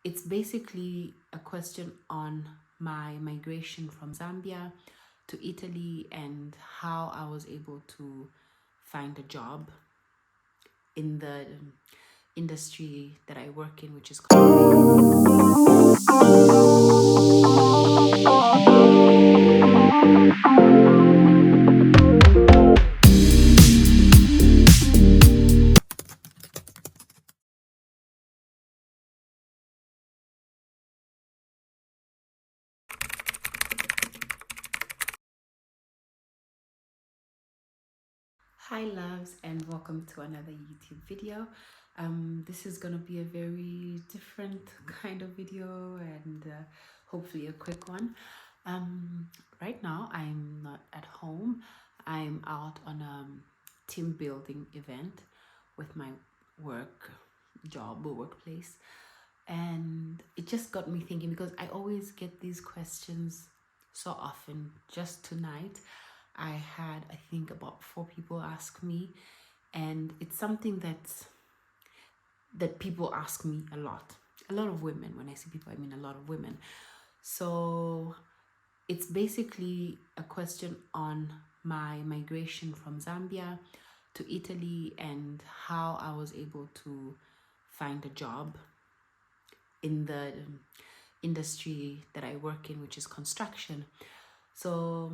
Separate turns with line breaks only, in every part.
It's basically a question on my migration from Zambia to Italy and how I was able to find a job in the industry that I work in, which is Hi loves, and welcome to another YouTube video. This is gonna be a very different kind of video and hopefully a quick one. Right now I'm not at home. I'm out on a team building event with my work job or workplace, and it just got me thinking because I always get these questions so often. Just tonight I had, I think, about 4 people ask me, and it's something that people ask me a lot. A lot of women. When I say people, I mean a lot of women. So it's basically a question on my migration from Zambia to Italy and how I was able to find a job in the industry that I work in, which is construction. So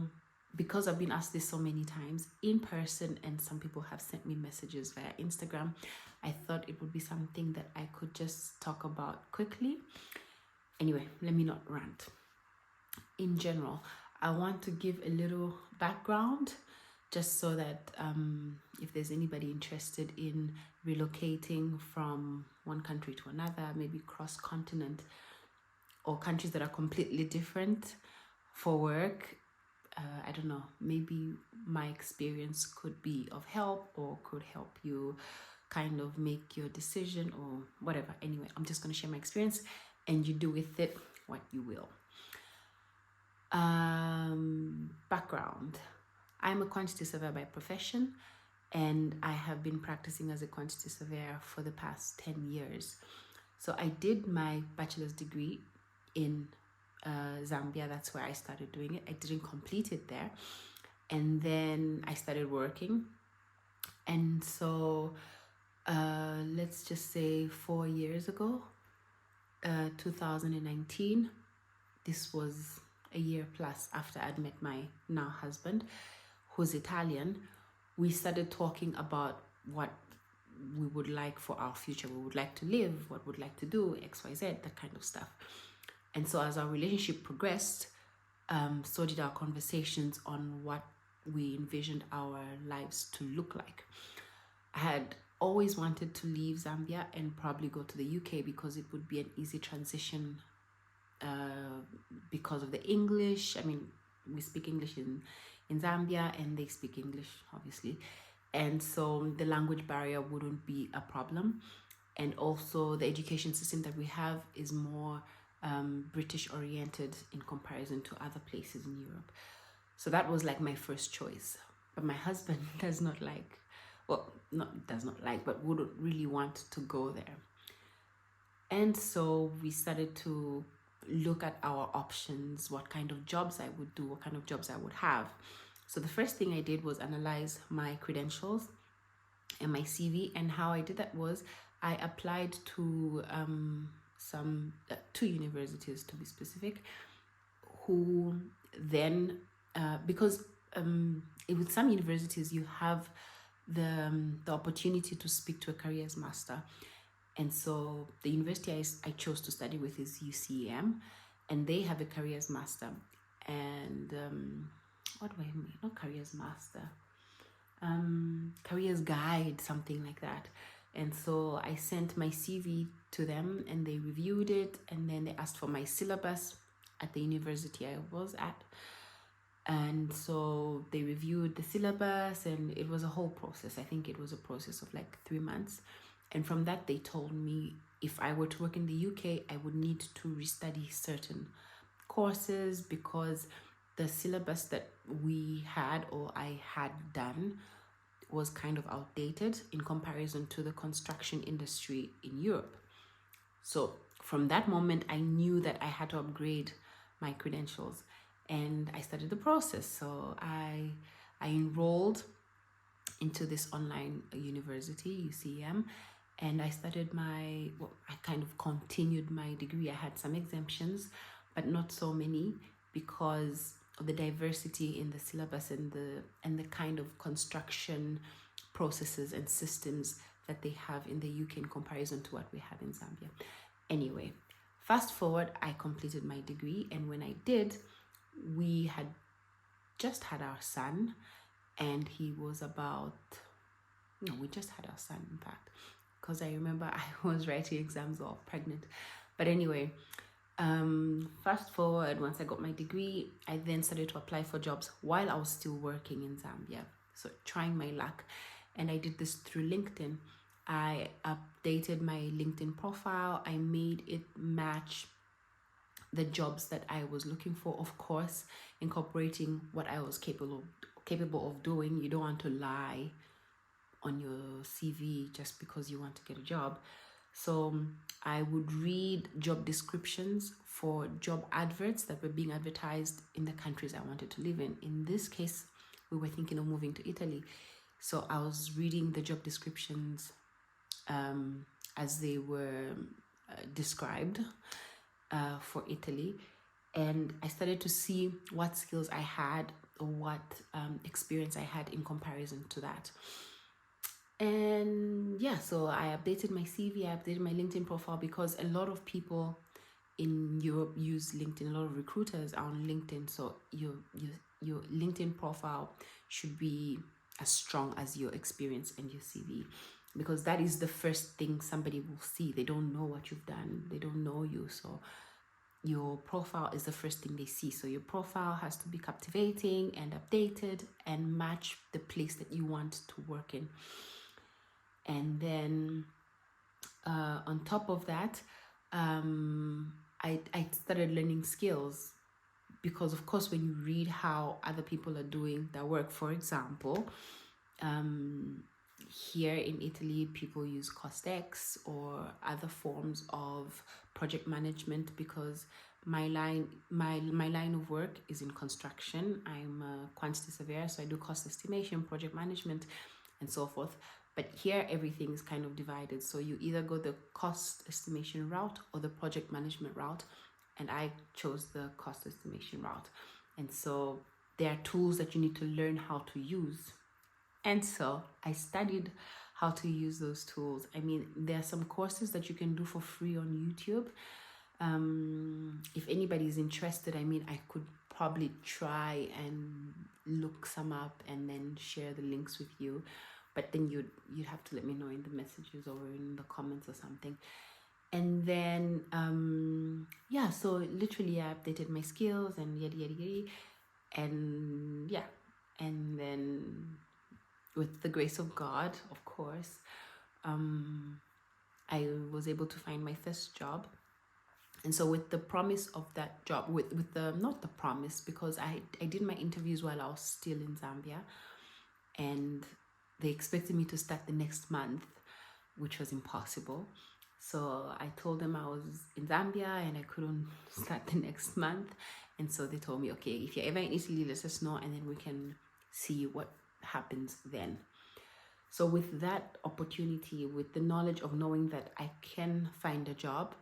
because I've been asked this so many times in person and some people have sent me messages via Instagram, I thought it would be something that I could just talk about quickly. Anyway, let me not rant. In general, I want to give a little background just so that if there's anybody interested in relocating from one country to another, maybe cross continent, or countries that are completely different for work, I don't know, maybe my experience could be of help or could help you kind of make your decision or whatever. Anyway, I'm just going to share my experience and you do with it what you will. Background. I'm a quantity surveyor by profession, and I have been practicing as a quantity surveyor for the past 10 years. So I did my bachelor's degree in Zambia. That's where I started doing it. I didn't complete it there. And then I started working. And so let's just say 4 years ago, 2019, this was a year plus after I'd met my now husband, who's Italian. We started talking about what we would like for our future. We would like to live, what we'd like to do, XYZ, that kind of stuff. And so as our relationship progressed, so did our conversations on what we envisioned our lives to look like. I had always wanted to leave Zambia and probably go to the UK because it would be an easy transition because of the English. I mean, we speak English in Zambia and they speak English, obviously. And so the language barrier wouldn't be a problem. And also the education system that we have is more British oriented in comparison to other places in Europe. So that was like my first choice. But my husband does not like, well, not does not like, but wouldn't really want to go there. And so we started to look at our options, what kind of jobs I would do, what kind of jobs I would have. So the first thing I did was analyze my credentials and my CV. And how I did that was I applied to two universities, to be specific, who then, because with some universities you have the opportunity to speak to a careers master. And so the university I chose to study with is UCM, and they have a careers master. And what do I mean? Not careers master, careers guide, something like that. And so I sent my CV to them and they reviewed it, and then they asked for my syllabus at the university I was at. And so they reviewed the syllabus and it was a whole process. I think it was a process of like 3 months. And from that, they told me if I were to work in the UK, I would need to restudy certain courses because the syllabus that we had or I had done was kind of outdated in comparison to the construction industry in Europe. So from that moment, I knew that I had to upgrade my credentials, and I started the process. So I enrolled into this online university, UCM, and I started I kind of continued my degree. I had some exemptions, but not so many, because of the diversity in the syllabus and the kind of construction processes and systems that they have in the UK in comparison to what we have in Zambia. Anyway, fast forward, I completed my degree, and when I did, we had just had our son, and he was we just had our son, in fact, because I remember I was writing exams while pregnant. But anyway, fast forward, once I got my degree, I then started to apply for jobs while I was still working in Zambia, so trying my luck. And I did this through LinkedIn. I updated my LinkedIn profile. I made it match the jobs that I was looking for, of course, incorporating what I was capable of doing. You don't want to lie on your CV just because you want to get a job. So I would read job descriptions for job adverts that were being advertised in the countries I wanted to live in. In this case, we were thinking of moving to Italy. So I was reading the job descriptions as they were described for Italy. And I started to see what skills I had, or what experience I had in comparison to that. And yeah, so I updated my CV, I updated my LinkedIn profile, because a lot of people in Europe use LinkedIn. A lot of recruiters are on LinkedIn. So your LinkedIn profile should be as strong as your experience and your CV, because that is the first thing somebody will see. They don't know what you've done. They don't know you. So your profile is the first thing they see. So your profile has to be captivating and updated and match the place that you want to work in. And then on top of that, I started learning skills, because of course when you read how other people are doing their work, for example, here in Italy, people use Costex or other forms of project management, because my line of work is in construction. I'm a quantity surveyor, so I do cost estimation, project management, and so forth. But here everything is kind of divided. So you either go the cost estimation route or the project management route. And I chose the cost estimation route. And so there are tools that you need to learn how to use. And so I studied how to use those tools. I mean, there are some courses that you can do for free on YouTube. If anybody is interested, I mean, I could probably try and look some up and then share the links with you. But then you'd have to let me know in the messages or in the comments or something. And then, yeah, so literally I updated my skills and yada. And yeah, and then with the grace of God, of course, I was able to find my first job. And so with the promise of that job, with the, not the promise, because I did my interviews while I was still in Zambia, and they expected me to start the next month, which was impossible. So I told them I was in Zambia and I couldn't start the next month. And so they told me, okay, if you're ever in Italy, let us know and then we can see what happens then. So with that opportunity, with the knowledge of knowing that I can find a job,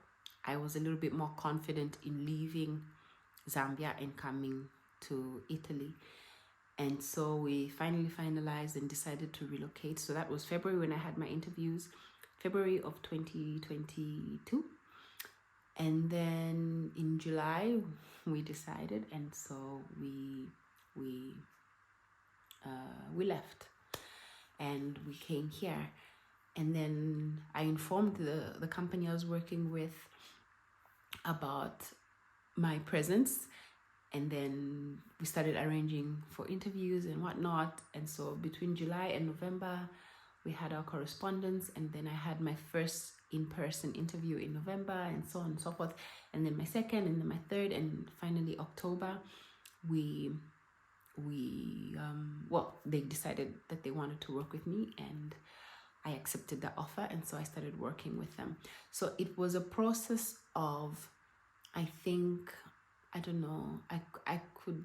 I was a little bit more confident in leaving Zambia and coming to Italy. And so we finally finalized and decided to relocate. So that was February when I had my interviews, February of 2022. And then in July we decided, and so we left and we came here. And then I informed the company I was working with about my presence. And then we started arranging for interviews and whatnot. And so between July and November, we had our correspondence. And then I had my first in-person interview in November, and so on and so forth. And then my second, and then my third, and finally October, they decided that they wanted to work with me. And I accepted the offer, and so I started working with them. So it was a process of, I think, I don't know, I could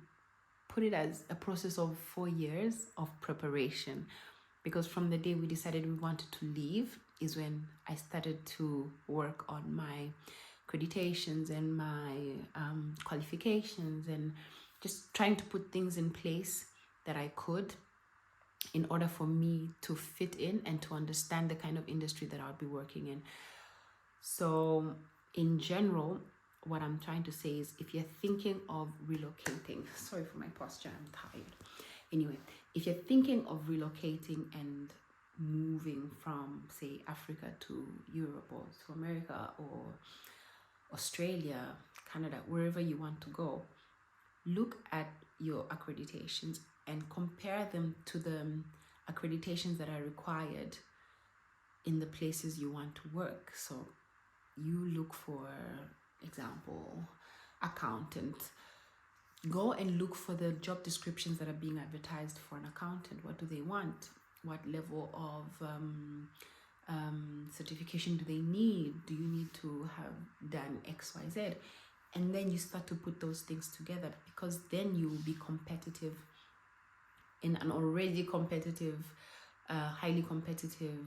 put it as a process of 4 years of preparation, because from the day we decided we wanted to leave is when I started to work on my accreditations and my qualifications, and just trying to put things in place that I could in order for me to fit in and to understand the kind of industry that I'll be working in. So in general, what I'm trying to say is, if you're thinking of relocating, sorry for my posture, I'm tired. Anyway, if you're thinking of relocating and moving from, say, Africa to Europe or to America or Australia, Canada, wherever you want to go, look at your accreditations and compare them to the accreditations that are required in the places you want to work. So you look for example, accountant. Go and look for the job descriptions that are being advertised for an accountant. What do they want? What level of certification do they need? Do you need to have done XYZ? And then you start to put those things together, because then you will be competitive in an already competitive, highly competitive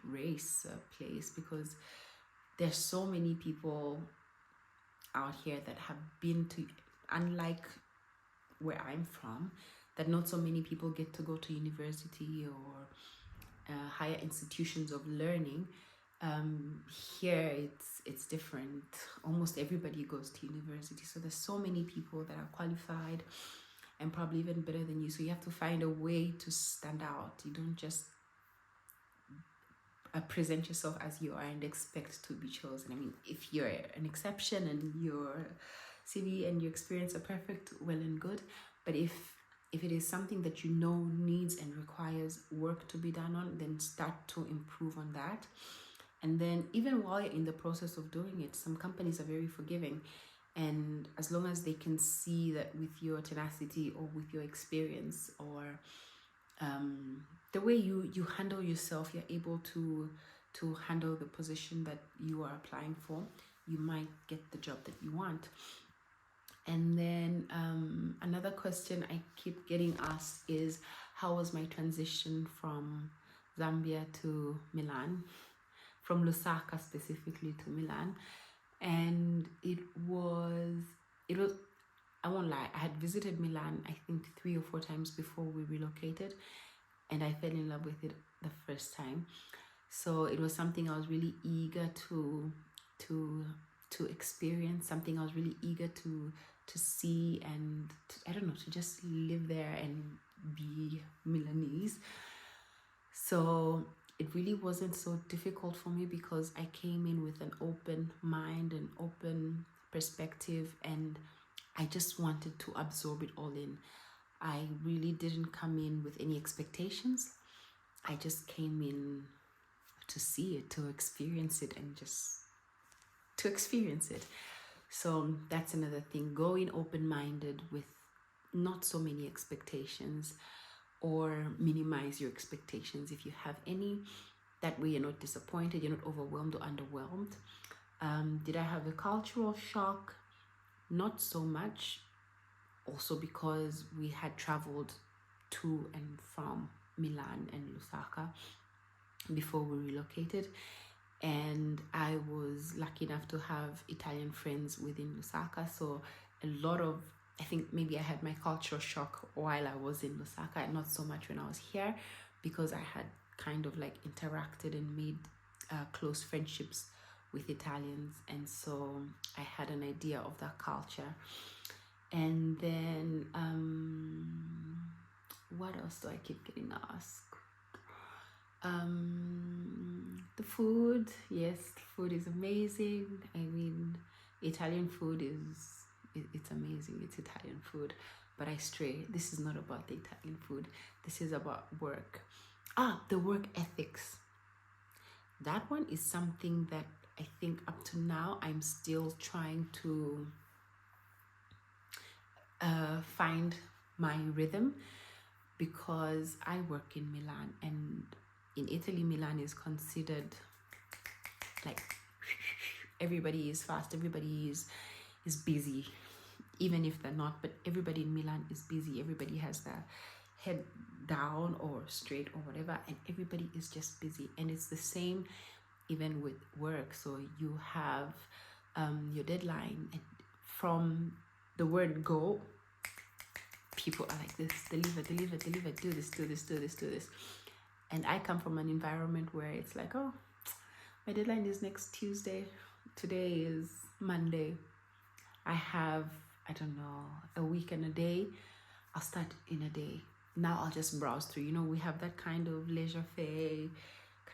race place, because there's so many people out here that have been to, unlike where I'm from, that not so many people get to go to university or higher institutions of learning. Here it's different. Almost everybody goes to university, so there's so many people that are qualified and probably even better than you. So you have to find a way to stand out. You don't just present yourself as you are and expect to be chosen. I mean, if you're an exception and your CV and your experience are perfect, well and good. But if it is something that you know needs and requires work to be done on, then start to improve on that. And then even while you're in the process of doing it, some companies are very forgiving. And as long as they can see that with your tenacity or with your experience or the way you handle yourself, you're able to handle the position that you are applying for, you might get the job that you want. And then another question I keep getting asked is, how was my transition from Zambia to Milan, from Lusaka specifically to Milan? And it was, I won't lie, I had visited Milan I think 3 or 4 times before we relocated, and I fell in love with it the first time. So it was something I was really eager to experience, something I was really eager to see, and I don't know, to just live there and be Milanese. So it really wasn't so difficult for me, because I came in with an open mind and open perspective, and I just wanted to absorb it all in. I really didn't come in with any expectations. I just came in to see it, to experience it, and just to experience it. So that's another thing. Go in open-minded with not so many expectations, or minimize your expectations if you have any. That way you're not disappointed, you're not overwhelmed or underwhelmed. Did I have a cultural shock? Not so much. Also because we had traveled to and from Milan and Lusaka before we relocated, and I was lucky enough to have Italian friends within Lusaka. So a lot of, I think maybe I had my cultural shock while I was in Lusaka, and not so much when I was here, because I had kind of like interacted and made close friendships with Italians, and so I had an idea of that culture. And then what else do I keep getting asked? The food. Yes, the food is amazing. I mean, Italian food it's amazing. It's Italian food. But I stray. This is not about the Italian food. This is about work. The work ethics. That one is something that I think up to now I'm still trying to find my rhythm, because I work in Milan, and in Italy, Milan is considered like everybody is fast, everybody is busy, even if they're not, but everybody in Milan is busy. Everybody has their head down or straight or whatever, and everybody is just busy. And it's the same even with work. So you have your deadline, and from the word go, people are like this: deliver, deliver, deliver, do this, do this, do this, do this. And I come from an environment where it's like, oh, my deadline is next Tuesday, today is Monday, I have, I don't know, a week and a day, I'll start in a day. Now I'll just browse through. You know, we have that kind of laissez-faire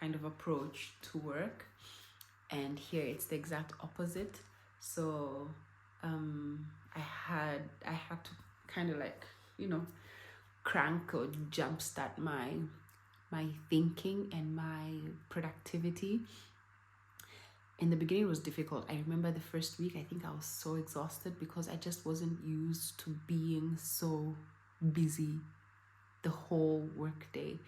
kind of approach to work, and here it's the exact opposite. So I had to kind of like, you know, crank or jumpstart my thinking and my productivity. In the beginning, it was difficult. I remember the first week, I think I was so exhausted because I just wasn't used to being so busy the whole workday.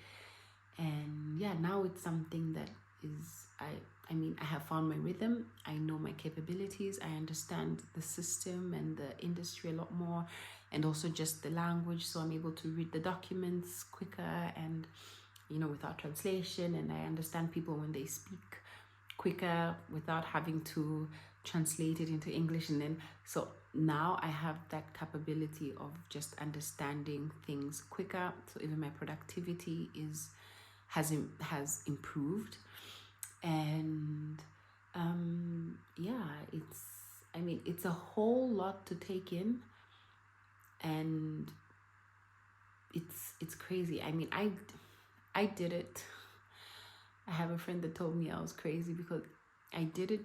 And yeah, now it's something that is, I mean, I have found my rhythm. I know my capabilities. I understand the system and the industry a lot more, and also just the language. So I'm able to read the documents quicker and, you know, without translation. And I understand people when they speak quicker without having to translate it into English. And then, so now I have that capability of just understanding things quicker. So even my productivity has improved. And yeah, it's a whole lot to take in, and it's crazy. I mean, I did it. I have a friend that told me I was crazy because I did it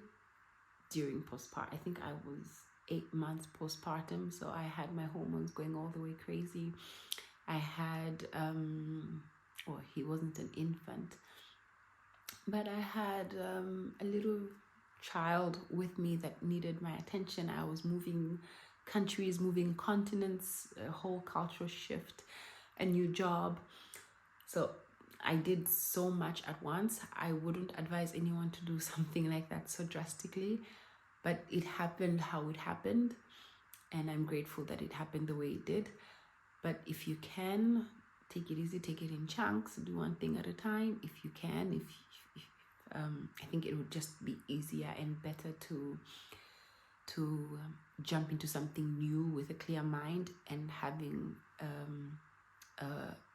during postpartum. I think I was 8 months postpartum, so I had my hormones going all the way crazy. I had well, he wasn't an infant, but I had a little child with me that needed my attention. I was moving countries, moving continents, a whole cultural shift, a new job. So I did so much at once. I wouldn't advise anyone to do something like that so drastically, but it happened how it happened, and I'm grateful that it happened the way it did. But if you can, take it easy, take it in chunks, do one thing at a time. If you can, I think it would just be easier and better to jump into something new with a clear mind and having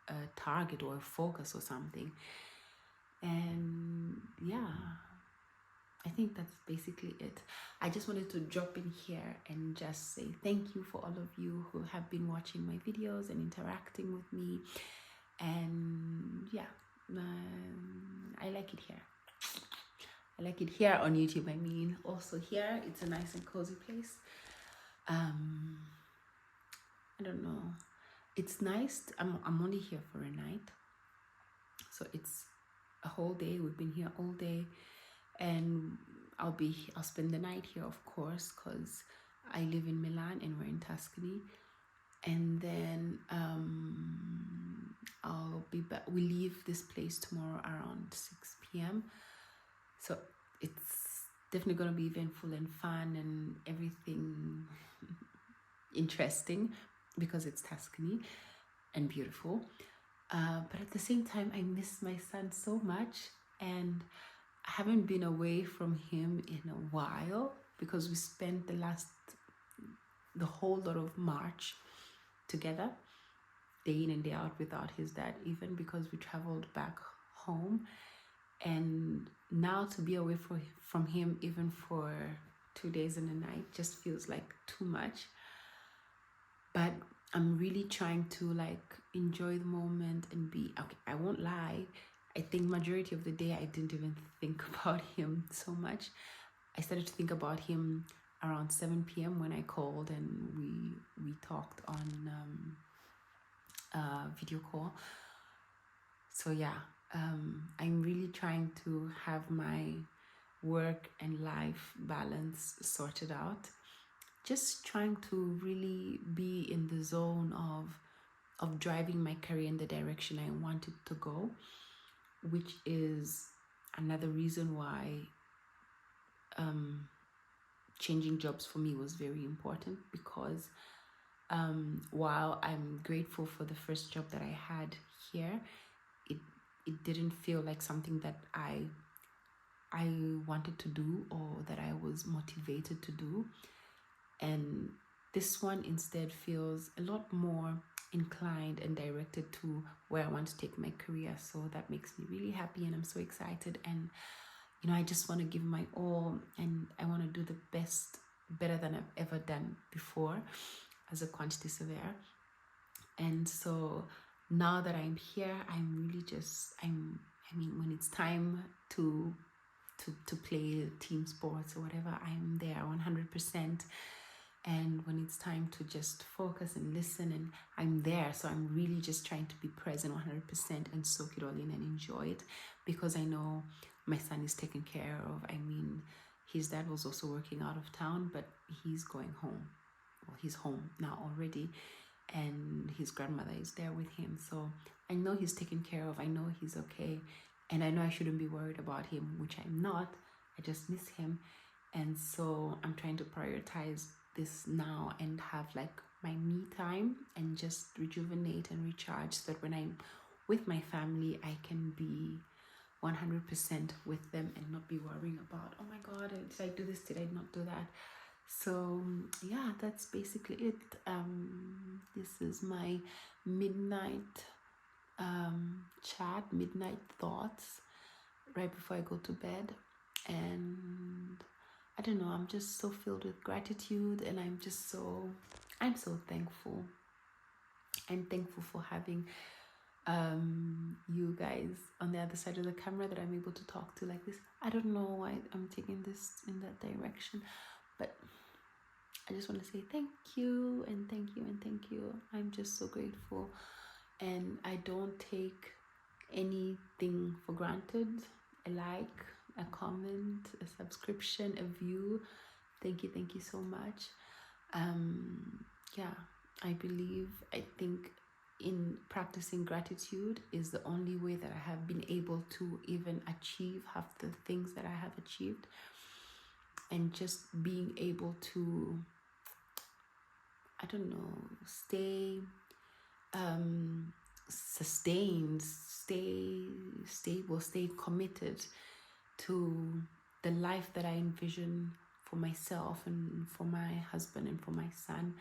a target or a focus or something. And yeah, I think that's basically it. I just wanted to drop in here and just say thank you for all of you who have been watching my videos and interacting with me. And yeah, I like it here. I like it here on YouTube. I mean, also here, it's a nice and cozy place. I don't know. It's nice. I'm only here for a night, so it's a whole day. We've been here all day, and I'll spend the night here, of course, because I live in Milan and we're in Tuscany. And then I'll be back. We leave this place tomorrow around 6 p.m. So it's definitely going to be eventful and fun and everything interesting because it's Tuscany and beautiful. But at the same time, I miss my son so much, and I haven't been away from him in a while because we spent the whole lot of March together, day in and day out without his dad, even because we traveled back home. And now to be away from him even for 2 days and a night just feels like too much. But I'm really trying to like enjoy the moment and be okay. I won't lie, I think majority of the day I didn't even think about him so much. I started to think about him around 7 p.m. when I called and we talked on video call. So yeah, I'm really trying to have my work and life balance sorted out. Just trying to really be in the zone of driving my career in the direction I want it to go. which is another reason why changing jobs for me was very important, because while I'm grateful for the first job that I had here, it didn't feel like something that I wanted to do or that I was motivated to do. And this one instead feels a lot more inclined and directed to where I want to take my career. So that makes me really happy, and I'm so excited. And I just want to give my all, and I want to do the best, better than I've ever done before as a quantity surveyor. And so now that I'm here, I'm really just, when it's time to play team sports or whatever, I'm there 100%. And when it's time to just focus and listen, and I'm there. So I'm really just trying to be present 100% and soak it all in and enjoy it, because I know my son is taken care of. His dad was also working out of town, but he's going home. Well, he's home now already, and his grandmother is there with him. So I know he's taken care of. I know he's okay. And I know I shouldn't be worried about him, which I'm not. I just miss him. And so I'm trying to prioritize this now and have like my me time and just rejuvenate and recharge, so that when I'm with my family, I can be 100% with them and not be worrying about, oh my God, did I do this? Did I not do that? So yeah, that's basically it. This is my midnight chat, midnight thoughts right before I go to bed. And I don't know, I'm just so filled with gratitude, and I'm so thankful. I'm thankful for having you guys on the other side of the camera that I'm able to talk to like this. I don't know why I'm taking this in that direction, but I just want to say thank you and thank you and thank you. I'm just so grateful, and I don't take anything for granted. A like, a comment, a subscription, a view. Thank you so much. I think in practicing gratitude is the only way that I have been able to even achieve half the things that I have achieved, and just being able to, I don't know, stay sustained, stay stable, stay committed to the life that I envision for myself and for my husband and for my son.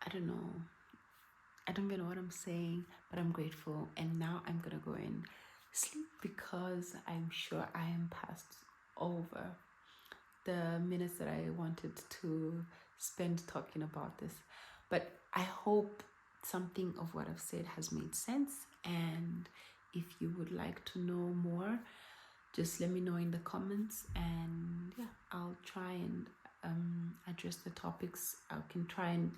I don't even know what I'm saying, but I'm grateful. And now I'm gonna go and sleep, because I'm sure I am past over the minutes that I wanted to spend talking about this. But I hope something of what I've said has made sense. And if you would like to know more, just let me know in the comments, and yeah, I'll try and address the topics. I can try and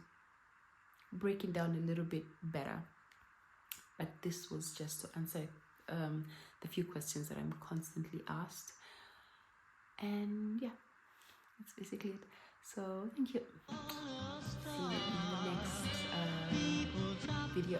break it down a little bit better. But this was just to answer the few questions that I'm constantly asked. And yeah, that's basically it. So thank you. See you in the next video.